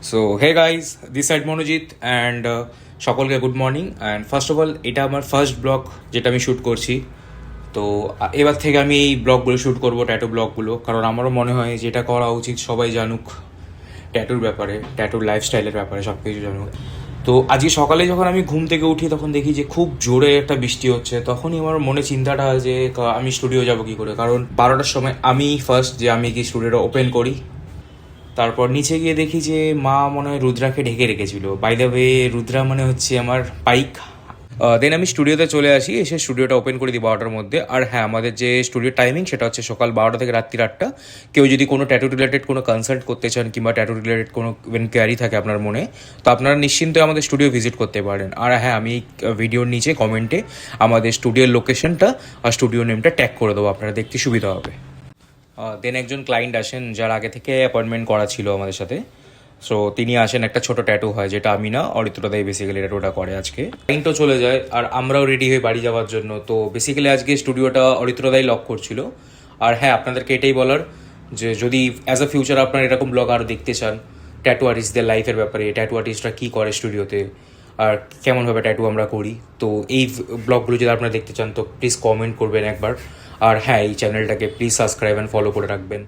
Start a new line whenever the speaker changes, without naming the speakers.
So hey guys, this side Manojit and সকলকে good morning. And first of all, এটা আমার first blog যেটা আমি শ্যুট করছি। তো এবার থেকে আমি এই ব্লগগুলো শ্যুট করবো, ট্যাটু ব্লগগুলো, কারণ আমারও মনে হয় যেটা করা উচিত সবাই জানুক ট্যাটুর ব্যাপারে, ট্যাটুর লাইফস্টাইলের ব্যাপারে সব কিছু জানুক। তো আজকে সকালে যখন আমি ঘুম থেকে উঠি তখন দেখি যে খুব জোরে একটা বৃষ্টি হচ্ছে। তখনই আমার মনে চিন্তাটা যে আমি স্টুডিও যাব কী করে, কারণ 12টার সময় আমি ফার্স্ট যে আমি কি স্টুডিওটা ওপেন করি। তারপর নিচে গিয়ে দেখি যে মা মনে হয় রুদ্রাকে ঢেকে রেখেছিল। বাই দ্য ওয়ে, রুদ্রা মানে হচ্ছে আমার পাইক। দেন আমি স্টুডিওতে চলে আসি, এসে স্টুডিওটা ওপেন করে দিই 12টার মধ্যে। আর হ্যাঁ, আমাদের যে স্টুডিও টাইমিং সেটা হচ্ছে সকাল 12টা থেকে রাত্রি 8টা। কেউ যদি কোনো ট্যাটু রিলেটেড কোনো কনসাল্ট করতে চান কিংবা ট্যাটু রিলেটেড কোনো কোয়ারি থাকে আপনার মনে, তো আপনারা নিশ্চিন্তে আমাদের স্টুডিও ভিজিট করতে পারেন। আর হ্যাঁ, আমি এই ভিডিওর নিচে কমেন্টে আমাদের স্টুডিওর লোকেশনটা আর স্টুডিও নেমটা ট্যাগ করে দেবো, আপনারা দেখতে সুবিধা হবে। দেন একজন ক্লায়েন্ট আসেন যার আগে থেকে অ্যাপয়েন্টমেন্ট করা ছিল আমাদের সাথে। সো তিনি আসেন, একটা ছোটো ট্যাটু হয়, যেটা আমি না, অরিত্রদাই বেসিক্যালি ট্যাটুটা করে। আজকে ক্লায়েন্টও চলে যায় আর আমরাও রেডি হয়ে বাড়ি যাওয়ার জন্য। তো বেসিক্যালি আজকে স্টুডিওটা অরিত্রদাই লক করছিল। আর হ্যাঁ, আপনাদেরকে এটাই বলার যে যদি অ্যাজ আ ফিউচার আপনারা এরকম ব্লগ আরও দেখতে চান ট্যাটু আর্টিস্টদের লাইফের ব্যাপারে, ট্যাটু আর্টিস্টরা কী করে স্টুডিওতে আর কেমনভাবে ট্যাটু আমরা করি, তো এই ব্লগগুলো যদি আপনারা দেখতে চান তো প্লিজ কমেন্ট করবেন একবার। আর হ্যাঁ, এই চ্যানেলটাকে প্লিজ সাবস্ক্রাইব অ্যান্ড ফলো করে রাখবেন।